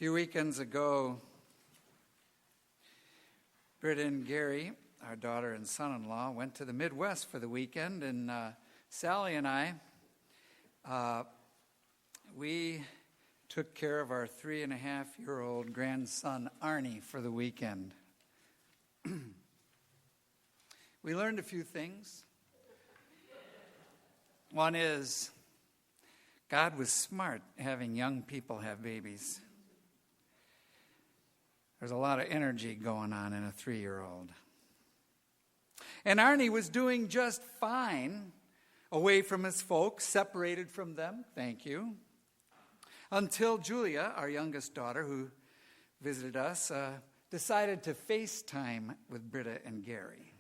few weekends ago, Britta and Gary, our daughter and son-in-law, went to the Midwest for the weekend, and Sally and I, we took care of our 3.5-year-old grandson, Arnie, for the weekend. We learned a few things. One is, God was smart having young people have babies. There's a lot of energy going on in a 3-year-old. And Arnie was doing just fine away from his folks, separated from them, thank you, until Julia, our youngest daughter, who visited us, decided to FaceTime with Britta and Gary.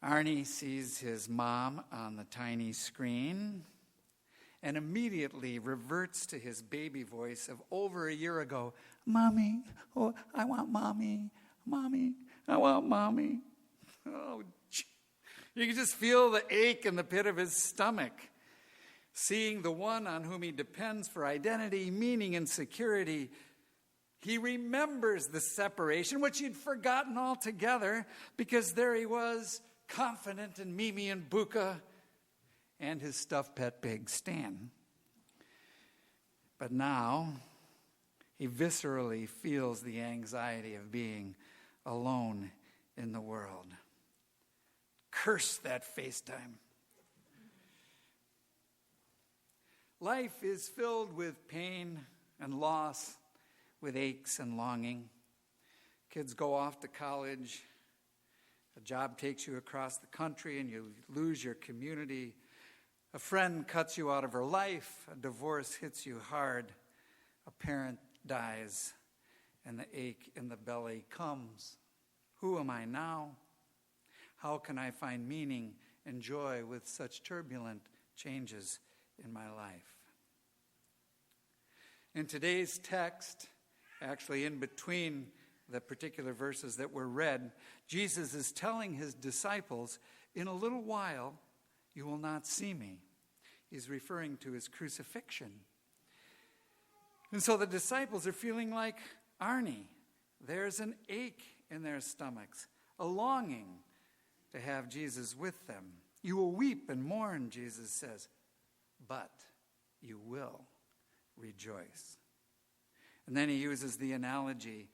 Arnie sees his mom on the tiny screen and immediately reverts to his baby voice of over a year ago. Mommy, oh, I want mommy. Mommy, I want mommy. Oh, you can just feel the ache in the pit of his stomach, seeing the one on whom he depends for identity, meaning, and security. He remembers the separation, which he'd forgotten altogether, because there he was, confident in Mimi and Buka and his stuffed pet pig, Stan. But now, he viscerally feels the anxiety of being alone in the world. Curse that FaceTime. Life is filled with pain and loss, with aches and longing. Kids go off to college. A job takes you across the country and you lose your community. A friend cuts you out of her life. A divorce hits you hard. A parent dies. And the ache in the belly comes. Who am I now? How can I find meaning and joy with such turbulent changes in my life? In today's text, actually in between the particular verses that were read, Jesus is telling his disciples, in a little while, you will not see me. He's referring to his crucifixion. And so the disciples are feeling like Arnie. There's an ache in their stomachs, a longing to have Jesus with them. You will weep and mourn, Jesus says, but you will rejoice. And then he uses the analogy.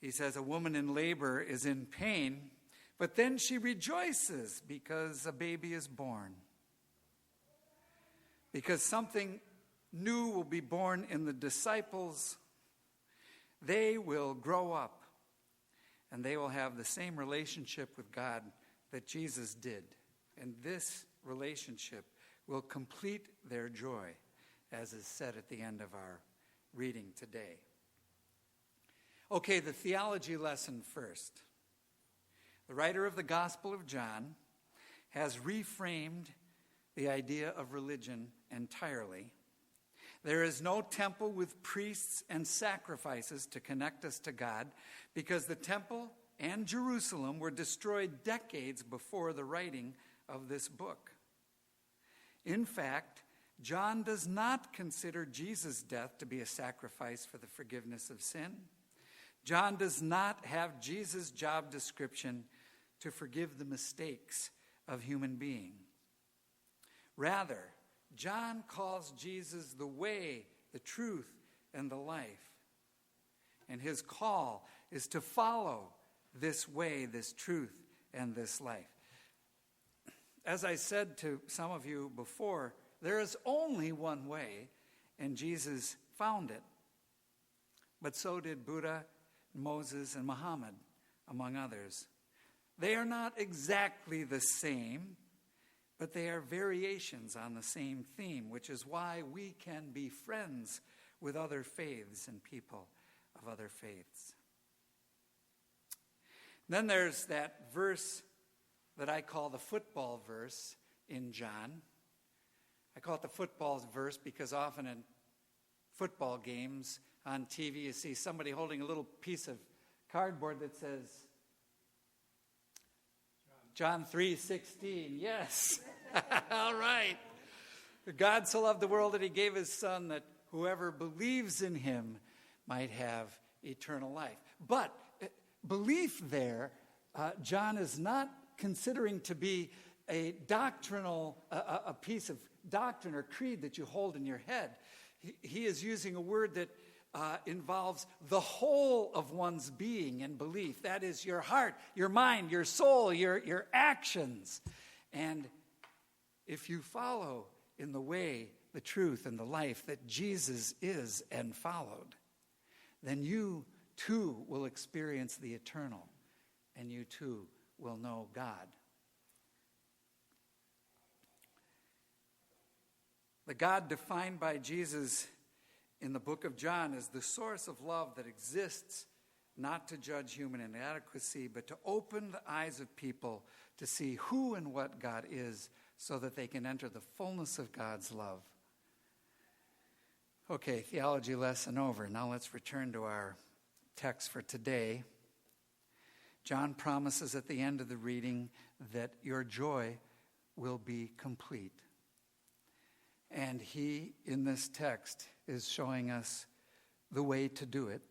He says a woman in labor is in pain, but then she rejoices because a baby is born. Because something new will be born in the disciples. They will grow up and they will have the same relationship with God that Jesus did. And this relationship will complete their joy, as is said at the end of our reading today. Okay, the theology lesson first. The writer of the Gospel of John has reframed the idea of religion entirely. There is no temple with priests and sacrifices to connect us to God, because the temple and Jerusalem were destroyed decades before the writing of this book. In fact, John does not consider Jesus' death to be a sacrifice for the forgiveness of sin. John does not have Jesus' job description to forgive the mistakes of human beings. Rather, John calls Jesus the way, the truth, and the life. And his call is to follow this way, this truth, and this life. As I said to some of you before, there is only one way, and Jesus found it. But so did Buddha, Moses, and Muhammad, among others. They are not exactly the same, but they are variations on the same theme, which is why we can be friends with other faiths and people of other faiths. Then there's that verse that I call the football verse in John. I call it the football verse because often in football games on TV you see somebody holding a little piece of cardboard that says John 3:16. Yes. All right. God so loved the world that he gave his son, that whoever believes in him might have eternal life. But belief there, John is not considering to be a doctrinal, a piece of doctrine or creed that you hold in your head. He is using a word that involves the whole of one's being and belief. That is your heart, your mind, your soul, your actions. And if you follow in the way, the truth, and the life that Jesus is and followed, then you too will experience the eternal, and you too will know God. The God defined by Jesus in the book of John is the source of love that exists not to judge human inadequacy, but to open the eyes of people to see who and what God is so that they can enter the fullness of God's love. Okay, theology lesson over. Now let's return to our text for today. John promises at the end of the reading that your joy will be complete. And he, in this text, is showing us the way to do it.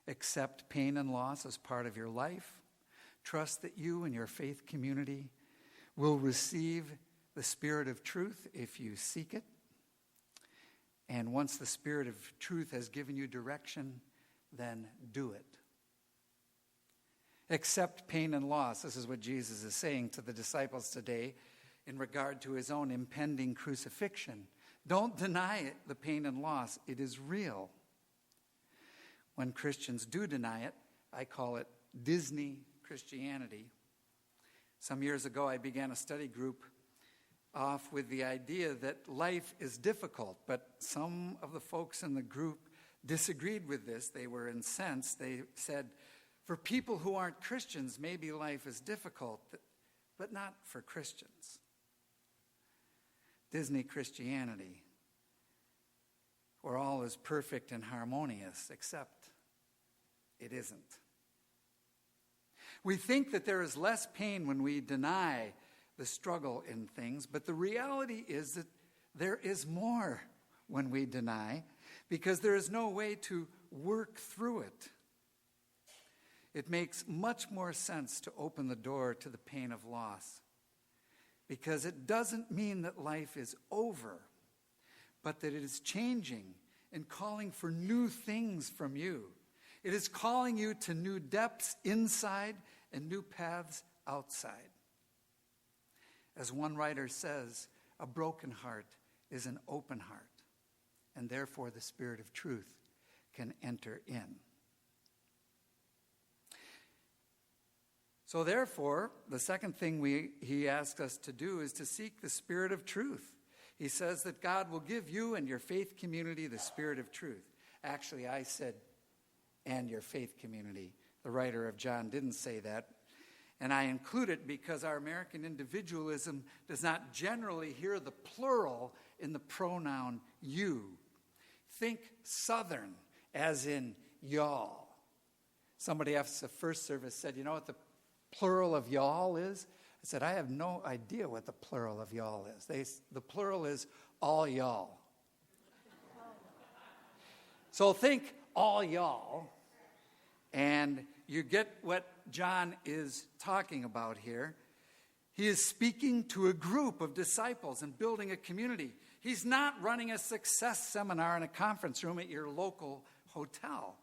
Accept pain and loss as part of your life. Trust that you and your faith community will receive the Spirit of truth if you seek it. And once the Spirit of truth has given you direction, then do it. Accept pain and loss. This is what Jesus is saying to the disciples today in regard to his own impending crucifixion. Don't deny it, the pain and loss. It is real. When Christians do deny it, I call it Disney Christianity. Some years ago, I began a study group off with the idea that life is difficult, but some of the folks in the group disagreed with this. They were incensed. They said, for people who aren't Christians, maybe life is difficult, but not for Christians. Disney Christianity, where all is perfect and harmonious, except it isn't. We think that there is less pain when we deny the struggle in things, but the reality is that there is more when we deny, because there is no way to work through it. It makes much more sense to open the door to the pain of loss, because it doesn't mean that life is over, but that it is changing and calling for new things from you. It is calling you to new depths inside and new paths outside. As one writer says, a broken heart is an open heart, and therefore the Spirit of truth can enter in. So therefore, the second thing he asks us to do is to seek the Spirit of truth. He says that God will give you and your faith community the Spirit of truth. Actually, I said, and your faith community. The writer of John didn't say that. And I include it because our American individualism does not generally hear the plural in the pronoun you. Think Southern, as in y'all. Somebody after the first service said, you know what the plural of y'all is? I said, I have no idea what the plural of y'all is. The plural is all y'all. So think all y'all, and you get what John is talking about here. He is speaking to a group of disciples and building a community. He's not running a success seminar in a conference room at your local hotel.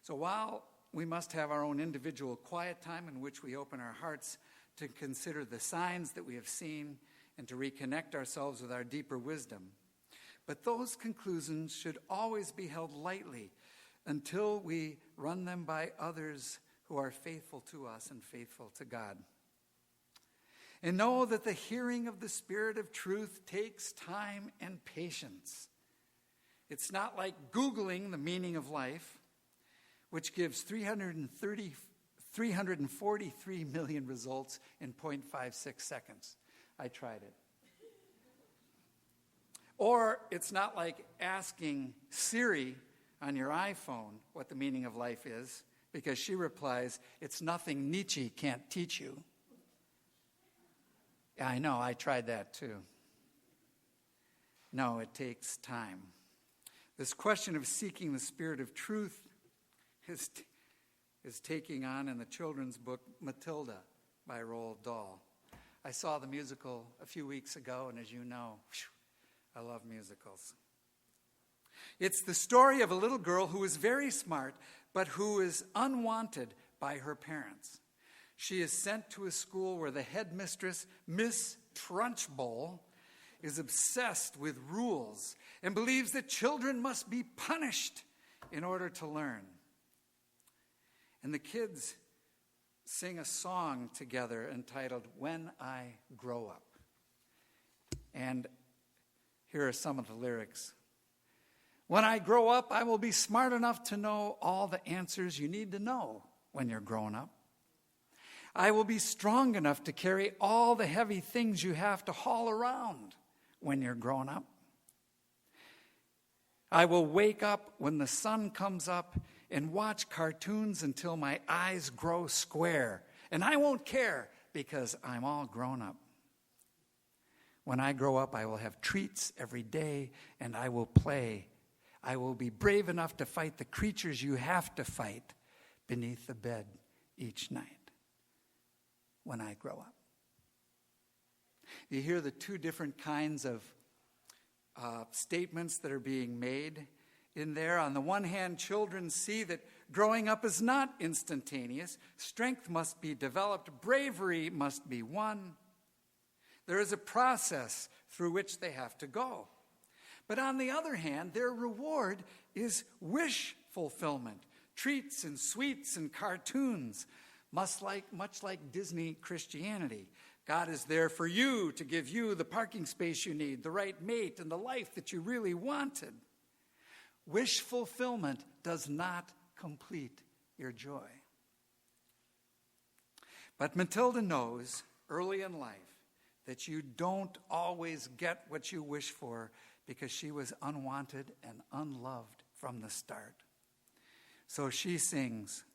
So while we must have our own individual quiet time in which we open our hearts to consider the signs that we have seen and to reconnect ourselves with our deeper wisdom, but those conclusions should always be held lightly until we run them by others who are faithful to us and faithful to God. And know that the hearing of the Spirit of truth takes time and patience. It's not like Googling the meaning of life, which gives 343 million results in 0.56 seconds. I tried it. Or it's not like asking Siri on your iPhone what the meaning of life is, because she replies, it's nothing Nietzsche can't teach you. Yeah, I know, I tried that too. No, it takes time. This question of seeking the spirit of truth is taking on in the children's book Matilda by Roald Dahl. I saw the musical a few weeks ago, and as you know, I love musicals. It's the story of a little girl who is very smart, but who is unwanted by her parents. She is sent to a school where the headmistress, Miss Trunchbull, is obsessed with rules and believes that children must be punished in order to learn. And the kids sing a song together entitled "When I Grow Up." And here are some of the lyrics. When I grow up, I will be smart enough to know all the answers you need to know when you're grown up. I will be strong enough to carry all the heavy things you have to haul around when you're grown up. I will wake up when the sun comes up and watch cartoons until my eyes grow square. And I won't care because I'm all grown up. When I grow up, I will have treats every day and I will play. I will be brave enough to fight the creatures you have to fight beneath the bed each night. When I grow up. You hear the two different kinds of statements that are being made in there. On the one hand, children see that growing up is not instantaneous. Strength must be developed. Bravery must be won. There is a process through which they have to go. But on the other hand, their reward is wish fulfillment. Treats and sweets and cartoons, much like Disney Christianity. God is there for you to give you the parking space you need, the right mate, and the life that you really wanted. Wish fulfillment does not complete your joy. But Matilda knows early in life that you don't always get what you wish for because she was unwanted and unloved from the start. So she sings,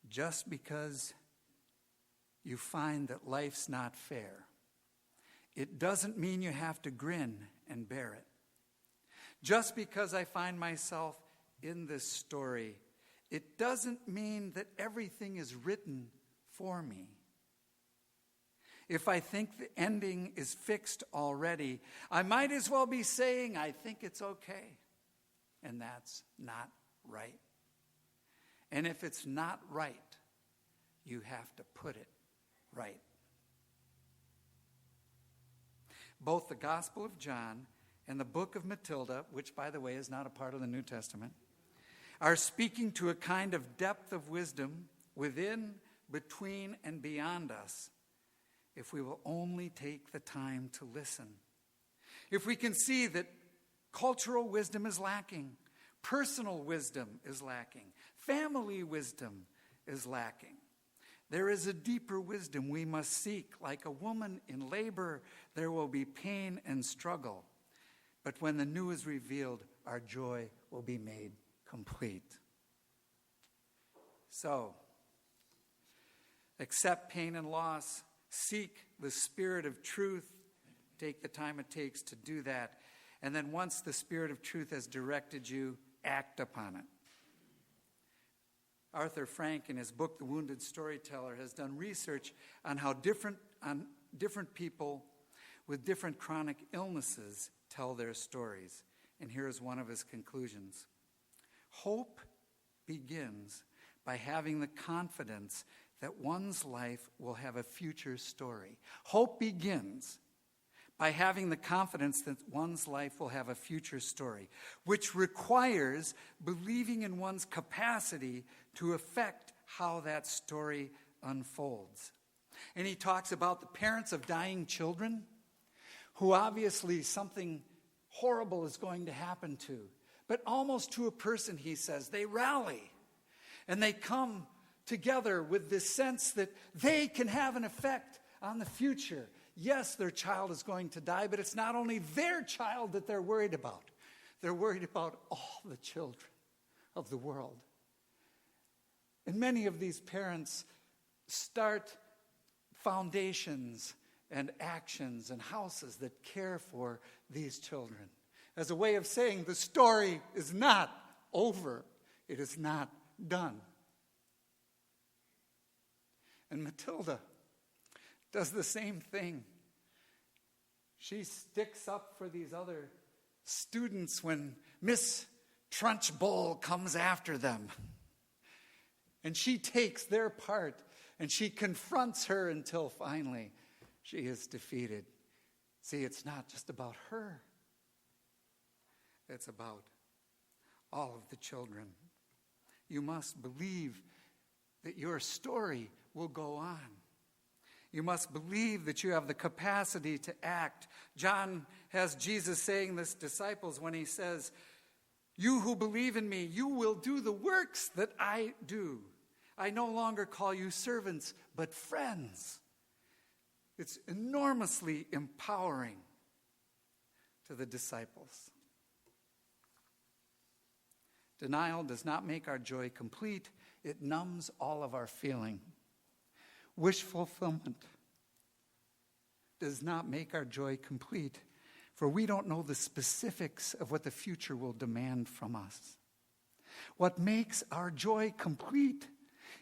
just because you find that life's not fair, it doesn't mean you have to grin and bear it. Just because I find myself in this story, it doesn't mean that everything is written for me. If I think the ending is fixed already, I might as well be saying I think it's okay. And that's not right. And if it's not right, you have to put it right. Both the Gospel of John and the book of Matilda, which, by the way, is not a part of the New Testament, are speaking to a kind of depth of wisdom within, between, and beyond us if we will only take the time to listen. If we can see that cultural wisdom is lacking, personal wisdom is lacking, family wisdom is lacking. There is a deeper wisdom we must seek. Like a woman in labor, there will be pain and struggle. But when the new is revealed, our joy will be made complete. So, accept pain and loss. Seek the spirit of truth. Take the time it takes to do that. And then once the spirit of truth has directed you, act upon it. Arthur Frank, in his book, The Wounded Storyteller, has done research on how different people with different chronic illnesses tell their stories. And here's one of his conclusions. Hope begins by having the confidence that one's life will have a future story. Hope begins by having the confidence that one's life will have a future story, which requires believing in one's capacity to affect how that story unfolds. And he talks about the parents of dying children who obviously something horrible is going to happen to. But almost to a person, he says, they rally and they come together with this sense that they can have an effect on the future. Yes, their child is going to die, but it's not only their child that they're worried about. They're worried about all the children of the world. And many of these parents start foundations and actions and houses that care for these children, as a way of saying the story is not over. It is not done. And Matilda does the same thing. She sticks up for these other students when Miss Trunchbull comes after them. And she takes their part, and she confronts her until finally she is defeated. See, it's not just about her. It's about all of the children. You must believe that your story will go on. You must believe that you have the capacity to act. John has Jesus saying this to disciples when he says, "You who believe in me, you will do the works that I do. I no longer call you servants, but friends." It's enormously empowering to the disciples. Denial does not make our joy complete. It numbs all of our feeling. Wish fulfillment does not make our joy complete, for we don't know the specifics of what the future will demand from us. What makes our joy complete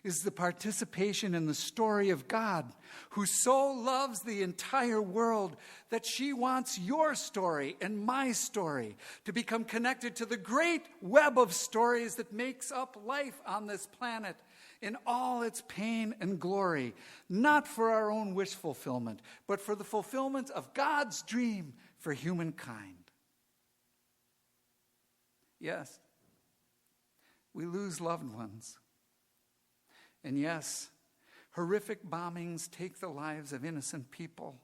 is the participation in the story of God, who so loves the entire world that she wants your story and my story to become connected to the great web of stories that makes up life on this planet in all its pain and glory, not for our own wish fulfillment, but for the fulfillment of God's dream for humankind. Yes, we lose loved ones. And yes, horrific bombings take the lives of innocent people.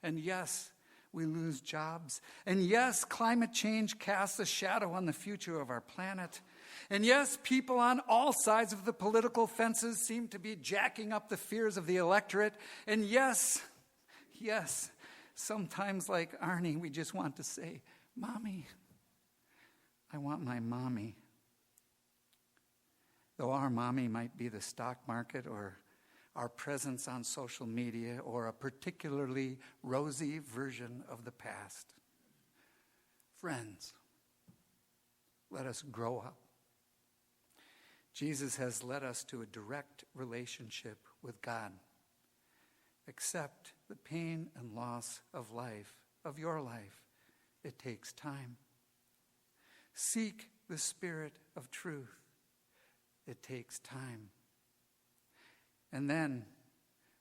And yes, we lose jobs. And yes, climate change casts a shadow on the future of our planet. And yes, people on all sides of the political fences seem to be jacking up the fears of the electorate. And yes, sometimes like Arnie, we just want to say, "Mommy, I want my mommy." Though our mommy might be the stock market or our presence on social media or a particularly rosy version of the past. Friends, let us grow up. Jesus has led us to a direct relationship with God. Accept the pain and loss of life, of your life. It takes time. Seek the Spirit of truth. It takes time. And then,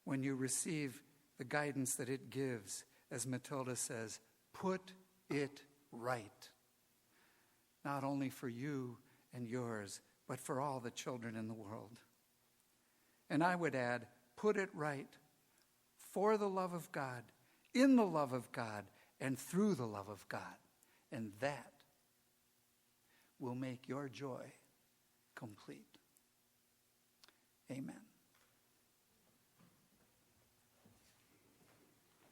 when you receive the guidance that it gives, as Matilda says, put it right. Not only for you and yours, but for all the children in the world. And I would add, put it right for the love of God, in the love of God, and through the love of God. And that will make your joy complete.